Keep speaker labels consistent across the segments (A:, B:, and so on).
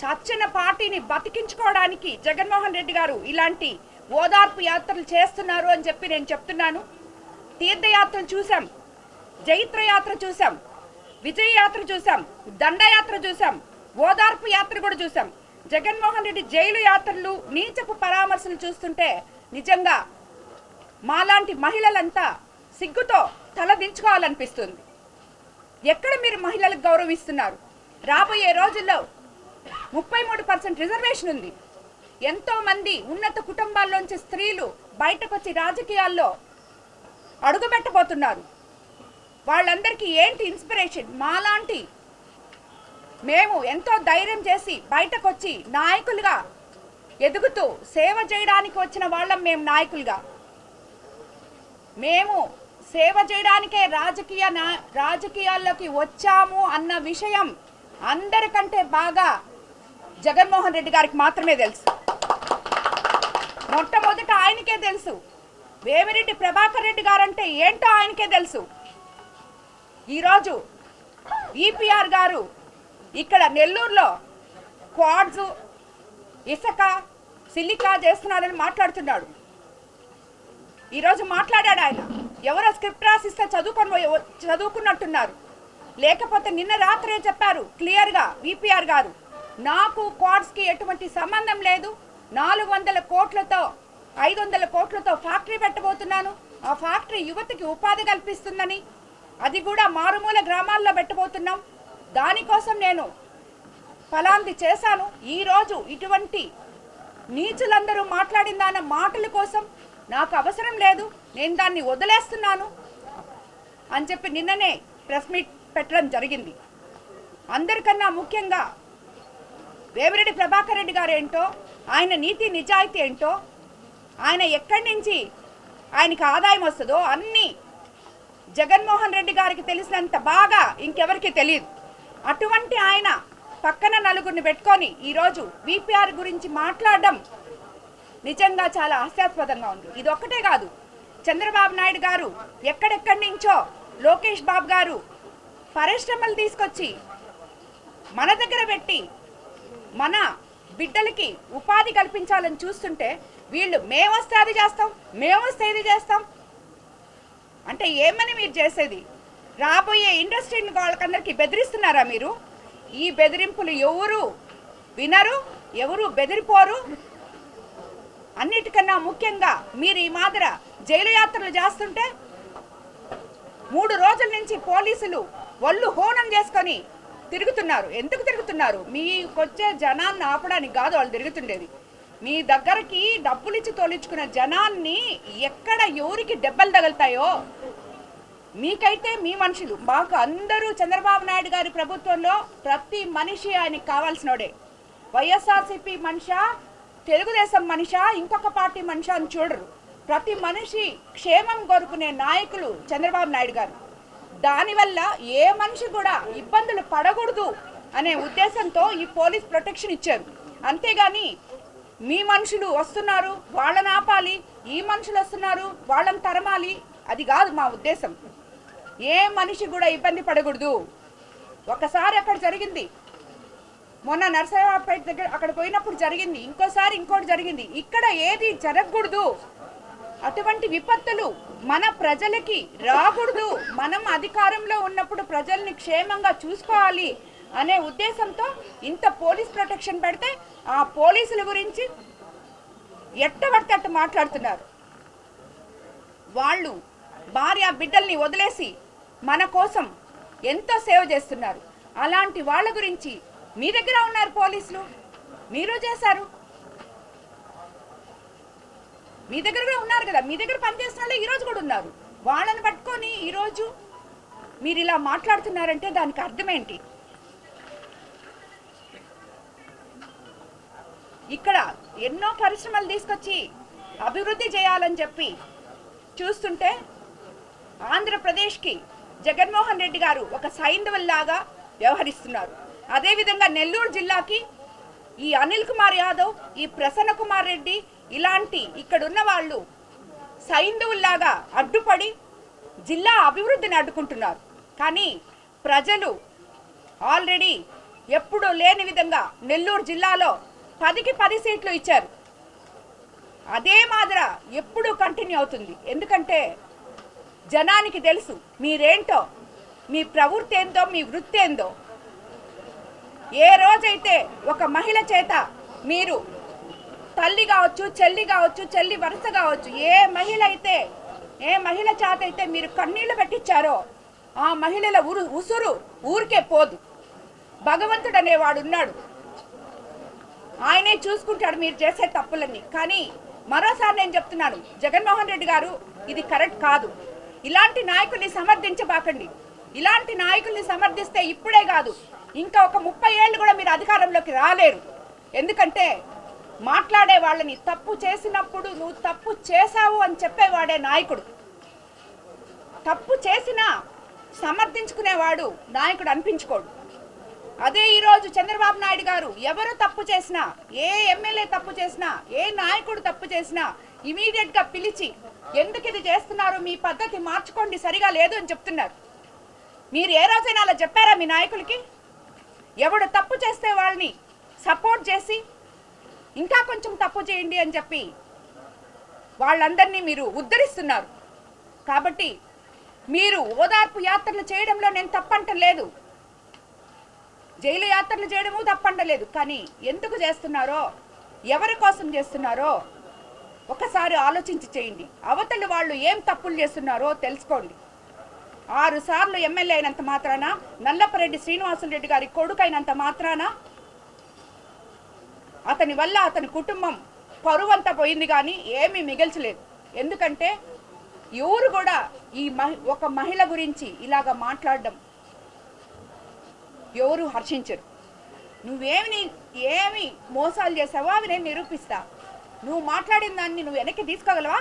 A: చచ్చిన పార్టీని బతికించుకోవడానికి జగన్మోహన్ రెడ్డి గారు ఇలాంటి ఓదార్పు యాత్రలు చేస్తున్నారు అని చెప్పి నేను చెప్తున్నాను. తీర్థయాత్రలు చూసాం, జైత్రయాత్ర చూసాం, విజయయాత్ర చూసాం, దండయాత్ర చూసాం, ఓదార్పు యాత్ర కూడా చూసాం. జగన్మోహన్ రెడ్డి జైలు యాత్రలు, నీచపు పరామర్శలు చూస్తుంటే నిజంగా మాలాంటి మహిళలంతా సిగ్గుతో తలదించుకోవాలనిపిస్తుంది. ఎక్కడ మీరు మహిళలకు గౌరవిస్తున్నారు? రాబోయే రోజుల్లో 33% రిజర్వేషన్ ఉంది. ఎంతో మంది ఉన్నత కుటుంబాల్లోంచి స్త్రీలు బయటకు వచ్చి రాజకీయాల్లో అడుగుపెట్టబోతున్నారు. వాళ్ళందరికీ ఏంటి ఇన్స్పిరేషన్? మాలాంటి మేము ఎంతో ధైర్యం చేసి బయటకు వచ్చి నాయకులుగా ఎదుగుతూ సేవ చేయడానికి వచ్చిన వాళ్ళం. మేము నాయకులుగా మేము సేవ చేయడానికే రాజకీయాల్లోకి వచ్చాము అన్న విషయం అందరికంటే బాగా జగన్మోహన్ రెడ్డి గారికి మాత్రమే తెలుసు. మొట్టమొదట ఆయనకే తెలుసు. వేమిరెడ్డి ప్రభాకర్ రెడ్డి గారంటే ఏంటో ఆయనకే తెలుసు. ఈరోజు ఈపీఆర్ గారు ఇక్కడ నెల్లూరులో క్వాడ్స్, ఇసుక, సిలికా చేస్తున్నారని మాట్లాడుతున్నాడు. ఈరోజు మాట్లాడాడు ఆయన. ఎవరో స్క్రిప్ట్ రాసిస్తే చదువుకున్నట్టున్నారు. లేకపోతే నిన్న రాత్రే చెప్పారు క్లియర్గా ఈపీఆర్ గారు, నాకు క్వాడ్స్కి ఎటువంటి సంబంధం లేదు. 400 కోట్లతో 500 కోట్లతో ఫ్యాక్టరీ పెట్టబోతున్నాను. ఆ ఫ్యాక్టరీ యువతకి ఉపాధి కల్పిస్తుందని, అది కూడా మారుమూల గ్రామాల్లో పెట్టబోతున్నాం. దానికోసం నేను ఫలాంది చేశాను. ఈరోజు ఇటువంటి నీచులందరూ మాట్లాడిన దాని మాటల కోసం నాకు అవసరం లేదు, నేను దాన్ని వదిలేస్తున్నాను అని చెప్పి నిన్ననే ప్రెస్ మీట్ పెట్టడం జరిగింది. అందరికన్నా ముఖ్యంగా వేమిరెడ్డి ప్రభాకర్ రెడ్డి గారు ఏంటో, ఆయన నీతి నిజాయితీ ఏంటో, ఆయన ఎక్కడి నుంచి ఆయనకి ఆదాయం వస్తుందో అన్నీ జగన్మోహన్ రెడ్డి గారికి తెలిసినంత బాగా ఇంకెవరికి తెలియదు. అటువంటి ఆయన పక్కన నలుగురిని పెట్టుకొని ఈరోజు వీపీఆర్ గురించి మాట్లాడడం నిజంగా చాలా హాస్యాస్పదంగా ఉంది. ఇది ఒక్కటే కాదు, చంద్రబాబు నాయుడు గారు ఎక్కడెక్కడి నుంచో, లోకేష్ బాబు గారు పరిశ్రమలు తీసుకొచ్చి మన దగ్గర పెట్టి మన బిడ్డలకి ఉపాధి కల్పించాలని చూస్తుంటే వీళ్ళు మేమొస్తే అది చేస్తాం, మేమొస్తే ఇది చేస్తాం అంటే ఏమని మీరు చేసేది? రాబోయే ఇండస్ట్రీని వాళ్ళకందరికీ బెదిరిస్తున్నారా మీరు? ఈ బెదిరింపులు ఎవరు వినరు, ఎవరు బెదిరిపోరు. అన్నిటికన్నా ముఖ్యంగా మీరు ఈ మాదిర జైలు యాత్రలు చేస్తుంటే 3 రోజుల నుంచి పోలీసులు ఒళ్ళు హోనం చేసుకొని తిరుగుతున్నారు. ఎందుకు తిరుగుతున్నారు? మీకొచ్చే జనాన్ని ఆపడానికి కాదు వాళ్ళు తిరుగుతుండేది. మీ దగ్గరికి డబ్బులు ఇచ్చి తోలించుకున్న జనాన్ని ఎక్కడ ఎవరికి దెబ్బలు తగులుతాయో మీకైతే మీ మనుషులు, మాకు అందరూ చంద్రబాబు నాయుడు గారి ప్రభుత్వంలో ప్రతి మనిషి ఆయనకి కావాల్సినోడే. వైఎస్ఆర్సీపీ మనిషా, తెలుగుదేశం మనిషా, ఇంకొక పార్టీ మనిషా అని చూడరు. ప్రతి మనిషి క్షేమం కోరుకునే నాయకులు చంద్రబాబు నాయుడు గారు. దానివల్ల ఏ మనిషి కూడా ఇబ్బందులు పడకూడదు అనే ఉద్దేశంతో ఈ పోలీస్ ప్రొటెక్షన్ ఇచ్చారు. అంతేగాని మీ మనుషులు వస్తున్నారు వాళ్ళని ఆపాలి, ఈ మనుషులు వస్తున్నారు వాళ్ళని తరమాలి, అది కాదు మా ఉద్దేశం. ఏ మనిషి కూడా ఇబ్బంది పడకూడదు. ఒకసారి అక్కడ జరిగింది, మొన్న నరసరావుపేట దగ్గర అక్కడ పోయినప్పుడు జరిగింది, ఇంకోసారి ఇంకోటి జరిగింది. ఇక్కడ ఏది జరగకూడదు. అటువంటి విపత్తులు మన ప్రజలకి రాకూడదు. మనం అధికారంలో ఉన్నప్పుడు ప్రజల్ని క్షేమంగా చూసుకోవాలి అనే ఉద్దేశంతో ఇంత పోలీస్ ప్రొటెక్షన్ పెడితే ఆ పోలీసుల గురించి ఎట్టబడితే అట్ట మాట్లాడుతున్నారు. వాళ్ళు భార్య బిడ్డల్ని వదిలేసి మన కోసం ఎంతో సేవ చేస్తున్నారు. అలాంటి వాళ్ళ గురించి మీ దగ్గర ఉన్నారు పోలీసులు, మీరు చేశారు, మీ దగ్గర కూడా ఉన్నారు కదా, మీ దగ్గర పనిచేసిన వాళ్ళు ఈరోజు కూడా ఉన్నారు. వాళ్ళని పట్టుకొని ఈరోజు మీరు ఇలా మాట్లాడుతున్నారంటే దానికి అర్థం ఏంటి? ఇక్కడ ఎన్నో పరిశ్రమలు తీసుకొచ్చి అభివృద్ధి చేయాలని చెప్పి చూస్తుంటే ఆంధ్రప్రదేశ్కి జగన్మోహన్ రెడ్డి గారు ఒక సైంధవుల్లాగా వ్యవహరిస్తున్నారు. అదేవిధంగా నెల్లూరు జిల్లాకి ఈ అనిల్ కుమార్ యాదవ్, ఈ ప్రసన్న కుమార్ రెడ్డి ఇలాంటి ఇక్కడున్న వాళ్ళు సైంధవుల్లాగా అడ్డుపడి జిల్లా అభివృద్ధిని అడ్డుకుంటున్నారు. కానీ ప్రజలు ఆల్రెడీ ఎప్పుడూ లేని విధంగా నెల్లూరు జిల్లాలో 10కి 10 సీట్లు ఇచ్చారు. అదే మాదిర ఎప్పుడూ కంటిన్యూ అవుతుంది. ఎందుకంటే జనానికి తెలుసు మీరేంటో, మీ ప్రవృత్తి ఏందో, మీ వృత్తి ఏందో. ఏ రోజైతే ఒక మహిళ చేత మీరు తల్లి కావచ్చు, చెల్లి కావచ్చు, చెల్లి వరుస కావచ్చు, ఏ మహిళ చేత అయితే మీరు కన్నీళ్లు పెట్టించారో ఆ మహిళల ఉసురు ఊరికే పోదు. భగవంతుడు అనేవాడు ఉన్నాడు, ఆయనే చూసుకుంటాడు మీరు చేసే తప్పులన్నీ. కానీ మరోసారి నేను చెప్తున్నాను, జగన్మోహన్ రెడ్డి గారు ఇది కరెక్ట్ కాదు. ఇలాంటి నాయకుల్ని సమర్థించబాకండి. ఇలాంటి నాయకుల్ని సమర్థిస్తే ఇప్పుడే కాదు, ఇంకా ఒక 30 ఏళ్ళు కూడా మీరు అధికారంలోకి రాలేరు. ఎందుకంటే మాట్లాడే వాళ్ళని తప్పు చేసినప్పుడు నువ్వు తప్పు చేశావు అని చెప్పేవాడే నాయకుడు. తప్పు చేసినా సమర్థించుకునేవాడు నాయకుడు అనిపించుకోడు. అదే ఈరోజు చంద్రబాబు నాయుడు గారు ఎవరు తప్పు చేసినా, ఏ ఎమ్మెల్యే తప్పు చేసినా, ఏ నాయకుడు తప్పు చేసినా ఇమీడియట్గా పిలిచి ఎందుకు ఇది చేస్తున్నారు, మీ పద్ధతి మార్చుకోండి, సరిగా లేదు అని చెప్తున్నారు. మీరు ఏ రోజైనా అలా చెప్పారా మీ నాయకులకి? ఎవడు తప్పు చేస్తే వాళ్ళని సపోర్ట్ చేసి ఇంకా కొంచెం తప్పు చేయండి అని చెప్పి వాళ్ళందరినీ మీరు ఉద్ధరిస్తున్నారు. కాబట్టి మీరు ఓదార్పు యాత్రలు చేయడంలో నేను తప్పంటలేదు, జైలు యాత్రలు చేయడము తప్పంటలేదు. కానీ ఎందుకు చేస్తున్నారో, ఎవరి కోసం చేస్తున్నారో ఒకసారి ఆలోచించి చేయండి. అవతలి వాళ్ళు ఏం తప్పులు చేస్తున్నారో తెలుసుకోండి. 6 సార్లు ఎమ్మెల్యే అయినంత మాత్రాన, నల్లపరెడ్డి శ్రీనివాసులరెడ్డి గారి కొడుకైనంత మాత్రాన అతని వల్ల అతని కుటుంబం పరువంతా పోయింది కానీ ఏమీ మిగల్చలేదు. ఎందుకంటే ఎవరు కూడా ఈ ఒక మహిళ గురించి ఇలాగ మాట్లాడడం ఎవరు హర్షించరు. ఏమి మోసాలు చేసావో అవి నేను నిరూపిస్తా. నువ్వు మాట్లాడిన దాన్ని నువ్వు వెనక్కి తీసుకోగలవా?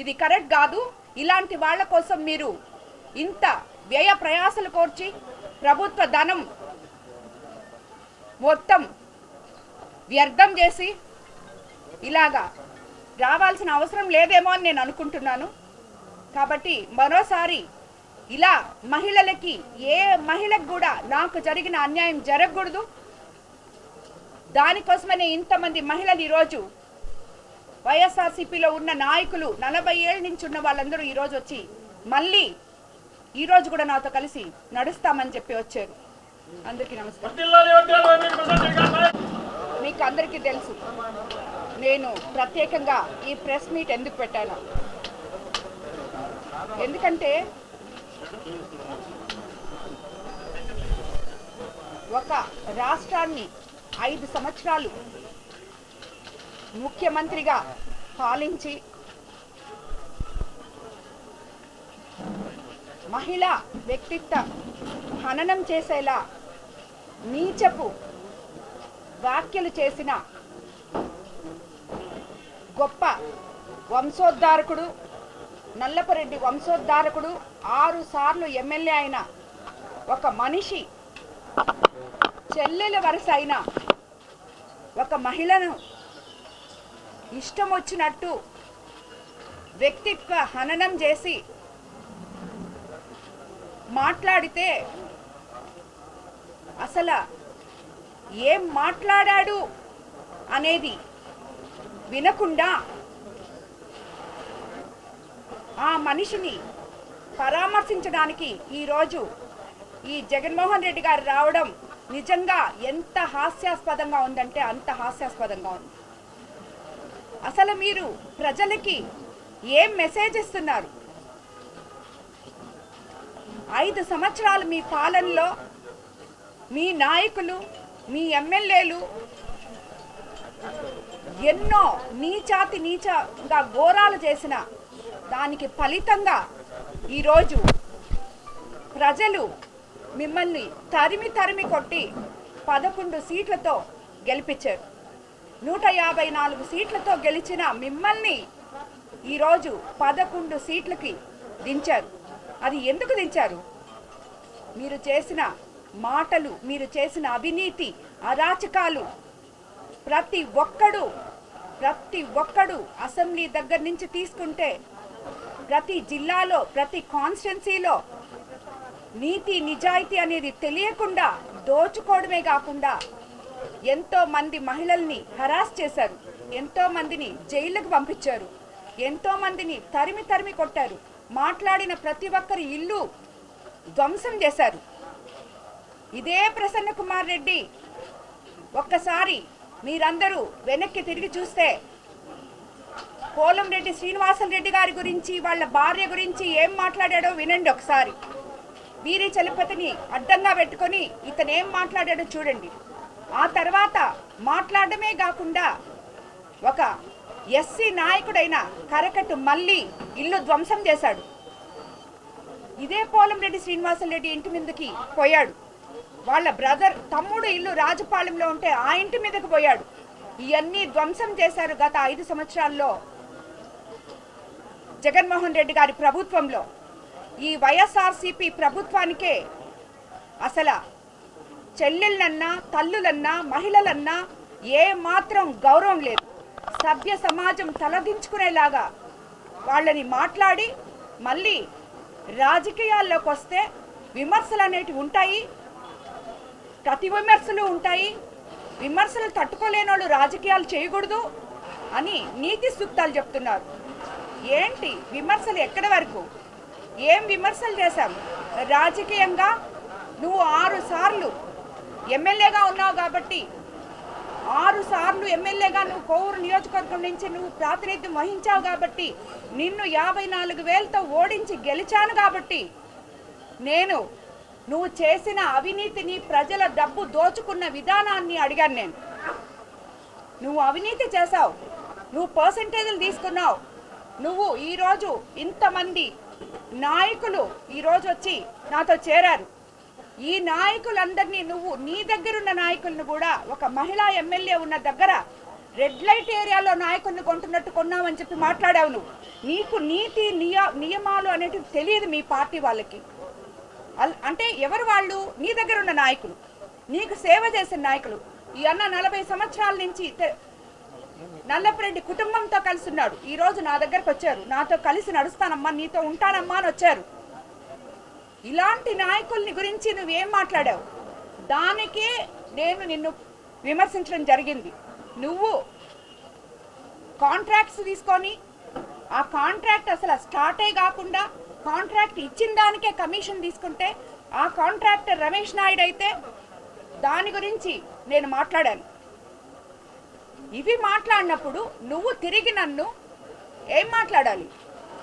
A: ఇది కరెక్ట్ కాదు. ఇలాంటి వాళ్ళ కోసం మీరు ఇంత వ్యయ ప్రయాసలు కోర్చి ప్రభుత్వ ధనం మొత్తం వ్యర్థం చేసి ఇలాగా రావాల్సిన అవసరం లేదేమో అని నేను అనుకుంటున్నాను. కాబట్టి మరోసారి ఇలా మహిళలకి, ఏ మహిళకు కూడా నాకు జరిగిన అన్యాయం జరగకూడదు. దానికోసమనే ఇంతమంది మహిళలు ఈరోజు వైఎస్ఆర్సీపీలో ఉన్న నాయకులు 40 ఏళ్ళ నుంచి ఉన్న వాళ్ళందరూ ఈరోజు వచ్చి మళ్ళీ ఈరోజు కూడా నాతో కలిసి నడుస్తామని చెప్పి వచ్చారు. అందరికీ నమస్కారం. మీకు అందరికీ తెలుసు నేను ప్రత్యేకంగా ఈ ప్రెస్ మీట్ ఎందుకు పెట్టాను. ఎందుకంటే ఒక రాష్ట్రాన్ని 5 సంవత్సరాలు ముఖ్యమంత్రిగా పాలించి మహిళా వ్యక్తిత్వ హననం చేసేలా నీచపు వ్యాఖ్యలు చేసిన గొప్ప వంశోద్ధారకుడు, నల్లపరెడ్డి వంశోద్ధారకుడు, 6 సార్లు ఎమ్మెల్యే అయిన ఒక మనిషి, చెల్లెల వరుస అయిన ఒక మహిళను ఇష్టం వచ్చినట్టు వ్యక్తిత్వ హననం చేసి మాట్లాడితే అసలు ఏం మాట్లాడాడు అనేది వినకుండా ఆ మనిషిని పరామర్శించడానికి ఈరోజు ఈ జగన్మోహన్ రెడ్డి గారు రావడం నిజంగా ఎంత హాస్యాస్పదంగా ఉందంటే అంత హాస్యాస్పదంగా ఉంది. అసలు మీరు ప్రజలకి ఏం మెసేజ్ ఇస్తున్నారు? 5 సంవత్సరాలు మీ పాలనలో మీ నాయకులు, మీ ఎమ్మెల్యేలు ఎన్నో నీచంగా ఘోరాలు చేసిన దానికి ఫలితంగా ఈరోజు ప్రజలు మిమ్మల్ని తరిమి కొట్టి 11 సీట్లతో గెలిపించారు. 154 సీట్లతో గెలిచిన మిమ్మల్ని ఈరోజు 11 సీట్లకి దించారు. అది ఎందుకు దించారు? మీరు చేసిన మాటలు, మీరు చేసిన అవినీతి, అరాచకాలు ప్రతి ఒక్కడు అసెంబ్లీ దగ్గర నుంచి తీసుకుంటే ప్రతి జిల్లాలో ప్రతి కాన్స్టిట్యున్సీలో నీతి నిజాయితీ అనేది తెలియకుండా దోచుకోవడమే కాకుండా ఎంతో మంది మహిళల్ని హరాస్ చేశారు, ఎంతో మందిని జైళ్ళకు పంపించారు, ఎంతో మందిని తరిమి తరిమి కొట్టారు, మాట్లాడిన ప్రతి ఒక్కరి ఇల్లు ధ్వంసం చేశారు. ఇదే ప్రసన్న కుమార్ రెడ్డి ఒక్కసారి మీరందరూ వెనక్కి తిరిగి చూస్తే పోలంరెడ్డి శ్రీనివాసరెడ్డి గారి గురించి వాళ్ళ భార్య గురించి ఏం మాట్లాడాడో వినండి ఒకసారి. వీరి చలపతిని అడ్డంగా పెట్టుకొని ఇతను ఏం మాట్లాడాడో చూడండి. ఆ తర్వాత మాట్లాడమే కాకుండా ఒక ఎస్సీ నాయకుడైన కరకట్టు మళ్ళీ ఇల్లు ధ్వంసం చేశాడు. ఇదే పోలంరెడ్డి శ్రీనివాసరెడ్డి ఇంటి మీదకి పోయాడు. వాళ్ళ బ్రదర్ తమ్ముడు ఇల్లు రాజపాలెంలో ఉంటే ఆ ఇంటి మీదకి పోయాడు. ఇవన్నీ ధ్వంసం చేశారు గత 5 సంవత్సరాల్లో జగన్మోహన్ రెడ్డి గారి ప్రభుత్వంలో. ఈ వైఎస్ఆర్సీపీ ప్రభుత్వానికే అసలు చెల్లెళ్ళన్నా తల్లులన్నా మహిళలన్నా ఏ మాత్రం గౌరవం లేదు. సభ్య సమాజం తలదించుకునేలాగా వాళ్ళని మాట్లాడి మళ్ళీ రాజకీయాల్లోకి వస్తే విమర్శలు అనేటివి ఉంటాయి, ప్రతి విమర్శలు ఉంటాయి. విమర్శలు తట్టుకోలేని వాళ్ళు రాజకీయాలు చేయకూడదు అని నీతి సూక్తాలు చెప్తున్నారు. ఏంటి విమర్శలు? ఎక్కడి వరకు ఏం విమర్శలు చేశాం? రాజకీయంగా నువ్వు 6 సార్లు ఎమ్మెల్యేగా ఉన్నావు కాబట్టి 6 సార్లు ఎమ్మెల్యేగా నువ్వు కోవూరు నియోజకవర్గం నుంచి నువ్వు ప్రాతినిధ్యం వహించావు కాబట్టి నిన్ను 54,000తో ఓడించి గెలిచాను కాబట్టి నేను నువ్వు చేసిన అవినీతిని ప్రజల డబ్బు దోచుకున్న విధానాన్ని అడిగాను. నేను నువ్వు అవినీతి చేశావు, నువ్వు పర్సెంటేజ్లు తీసుకున్నావు. నువ్వు ఈరోజు ఇంతమంది నాయకులు ఈరోజు వచ్చి నాతో చేరారు. ఈ నాయకులందరినీ నువ్వు నీ దగ్గరున్న నాయకులను కూడా ఒక మహిళా ఎమ్మెల్యే ఉన్న దగ్గర రెడ్ లైట్ ఏరియాలో నాయకులను కొంటున్నట్టు కొన్నావని చెప్పి మాట్లాడావు. నువ్వు నీకు నీతి నియమాలు అనేటివి తెలియదు మీ పార్టీ వాళ్ళకి. అంటే ఎవరు వాళ్ళు? నీ దగ్గర ఉన్న నాయకులు, నీకు సేవ చేసిన నాయకులు. ఈ అన్న 40 సంవత్సరాల నుంచి నల్లపురెడ్డి కుటుంబంతో కలిసి ఉన్నాడు. ఈరోజు నా దగ్గరకు వచ్చారు, నాతో కలిసి నడుస్తానమ్మా, నీతో ఉంటానమ్మా అని వచ్చారు. ఇలాంటి నాయకుల్ని గురించి నువ్వేం మాట్లాడావు? దానికే నేను నిన్ను విమర్శించడం జరిగింది. నువ్వు కాంట్రాక్ట్స్ తీసుకొని ఆ కాంట్రాక్ట్ అసలు స్టార్టే కాకుండా కాంట్రాక్ట్ ఇచ్చిన దానికే కమిషన్ తీసుకుంటే ఆ కాంట్రాక్టర్ రమేష్ నాయుడు అయితే దాని గురించి నేను మాట్లాడాను. ఇవి మాట్లాడినప్పుడు నువ్వు తిరిగి నన్ను ఏం మాట్లాడాలి?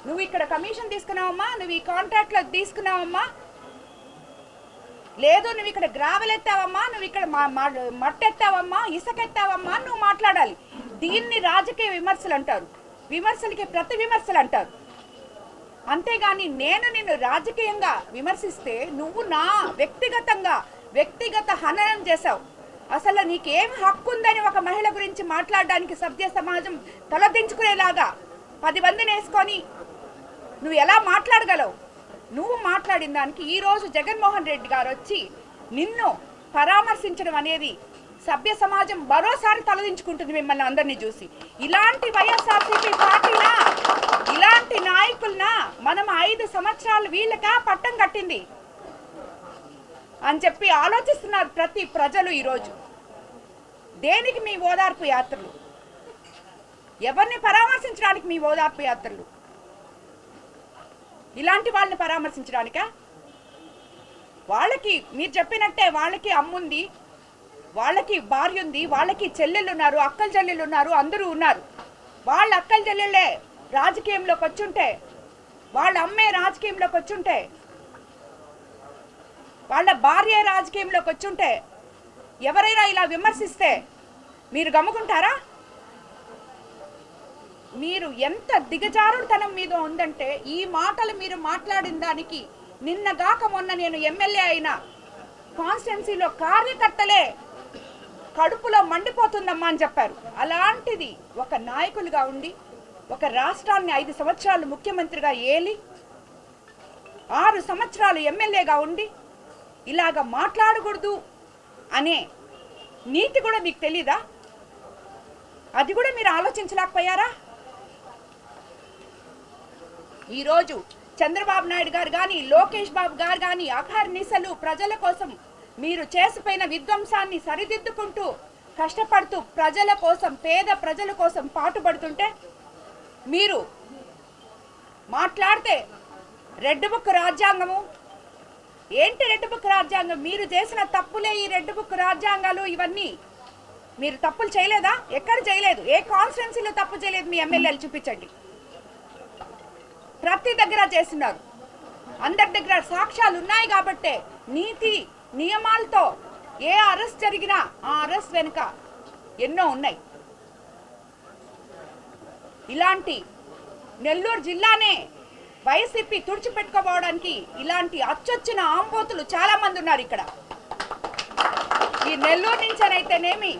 A: నువ్వు ఇక్కడ కమిషన్ తీసుకున్నావమ్మా, నువ్వు ఈ కాంట్రాక్ట్లో తీసుకున్నావమ్మా, లేదు నువ్వు ఇక్కడ గ్రావెల్ ఎత్తావమ్మా, నువ్వు ఇక్కడ మట్టి ఎత్తావమ్మా, ఇసుక ఎత్తావమ్మా నువ్వు మాట్లాడాలి. దీన్ని రాజకీయ విమర్శలు అంటారు, విమర్శలకి ప్రతి విమర్శలు అంటారు. అంతేగాని నేను నిన్ను రాజకీయంగా విమర్శిస్తే నువ్వు నా వ్యక్తిగత హననం చేశావు. అసలు నీకేం హక్కు ఉందని ఒక మహిళ గురించి మాట్లాడడానికి సభ్య సమాజం తలదించుకునేలాగా 10 మందిని వేసుకొని నువ్వు ఎలా మాట్లాడగలవు? నువ్వు మాట్లాడిన దానికి ఈరోజు జగన్మోహన్ రెడ్డి గారు వచ్చి నిన్ను పరామర్శించడం అనేది సభ్య సమాజం మరోసారి తలదించుకుంటుంది మిమ్మల్ని అందరినీ చూసి. ఇలాంటి వైఎస్ఆర్సీపీ పార్టీనా, ఇలాంటి నాయకులనా మనం 5 సంవత్సరాలు వీళ్ళకా పట్టం కట్టింది అని చెప్పి ఆలోచిస్తున్నారు ప్రతి ప్రజలు. ఈరోజు దేనికి మీ ఓదార్పు యాత్రలు? ఎవరిని పరామర్శించడానికి మీ ఓదార్పు యాత్రలు? ఇలాంటి వాళ్ళని పరామర్శించడానికా? వాళ్ళకి మీరు చెప్పినట్టే వాళ్ళకి అమ్ముంది, వాళ్ళకి భార్య ఉంది, వాళ్ళకి చెల్లెళ్ళు ఉన్నారు, అక్కలు చెల్లెళ్ళు ఉన్నారు, అందరూ ఉన్నారు. వాళ్ళ అక్కలు చెల్లెళ్ళే రాజకీయంలోకి వచ్చుంటే, వాళ్ళ అమ్మే రాజకీయంలోకి వచ్చుంటే, వాళ్ళ భార్య రాజకీయంలోకి వచ్చుంటే ఎవరైనా ఇలా విమర్శిస్తే మీరు గమ్ముకుంటారా? మీరు ఎంత దిగజారుతనం మీద ఉందంటే ఈ మాటలు మీరు మాట్లాడిన దానికి నిన్నగాక మొన్న నేను ఎమ్మెల్యే అయిన కాన్స్టిట్యున్సీలో కార్యకర్తలే కడుపులో మండిపోతుందమ్మా అని చెప్పారు. అలాంటిది ఒక నాయకులుగా ఉండి ఒక రాష్ట్రాన్ని 5 సంవత్సరాలు ముఖ్యమంత్రిగా ఏలి 6 సంవత్సరాలు ఎమ్మెల్యేగా ఉండి ఇలాగ మాట్లాడకూడదు అనే నీతి కూడా మీకు తెలీదా? అది కూడా మీరు ఆలోచించలేకపోయారా? ఈరోజు చంద్రబాబు నాయుడు గారు కానీ లోకేష్ బాబు గారు కానీ అహర్నిశలు ప్రజల కోసం మీరు చేసిపోయిన విధ్వంసాన్ని సరిదిద్దుకుంటూ కష్టపడుతూ ప్రజల కోసం పేద ప్రజల కోసం పాటుపడుతుంటే మీరు మాట్లాడితే రెడ్ బుక్ రాజ్యాంగము ఏంటి? రెడ్ బుక్ రాజ్యాంగం మీరు చేసిన తప్పులే ఈ రెడ్ బుక్ రాజ్యాంగాలు ఇవన్నీ. మీరు తప్పులు చేయలేదా? ఎక్కడ చేయలేదు. ఏ కాన్స్టిట్యున్సీలో తప్పు చేయలేదు మీ ఎమ్మెల్యేలు చూపించండి. ప్రతి దగ్గర చేస్తున్నారు. అందరి దగ్గర సాక్ష్యాలు ఉన్నాయి కాబట్టే నీతి నియమాలతో ఏ అరెస్ట్ జరిగినా ఆ అరెస్ట్ వెనుక ఎన్నో ఉన్నాయి. ఇలాంటి నెల్లూరు జిల్లానే వైసీపీ తుడిచిపెట్టుకోవడానికి ఇలాంటి అచ్చొచ్చిన ఆంబోతులు చాలా మంది ఉన్నారు ఇక్కడ. ఈ నెల్లూరు నుంచేనైతేనేమి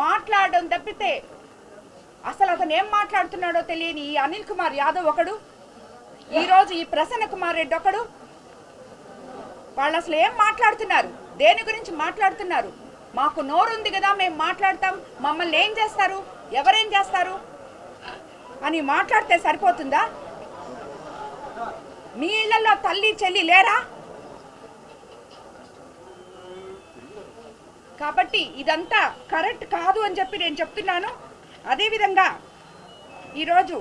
A: మాట్లాడడం తప్పితే అసలు అతను ఏం మాట్లాడుతున్నాడో తెలియని ఈ అనిల్ కుమార్ యాదవ్ ఒకడు, ఈరోజు ఈ ప్రసన్న కుమార్ రెడ్డి ఒకడు. వాళ్ళు అసలు ఏం మాట్లాడుతున్నారు? దేని గురించి మాట్లాడుతున్నారు? మాకు నోరుంది కదా మేము మాట్లాడతాం, మమ్మల్ని ఏం చేస్తారు, ఎవరేం చేస్తారు అని మాట్లాడితే సరిపోతుందా? మీ ఇళ్లలో తల్లి చెల్లి లేరా? కాబట్టి ఇదంతా కరెక్ట్ కాదు అని చెప్పి నేను చెప్తున్నాను. అదేవిధంగా ఈరోజు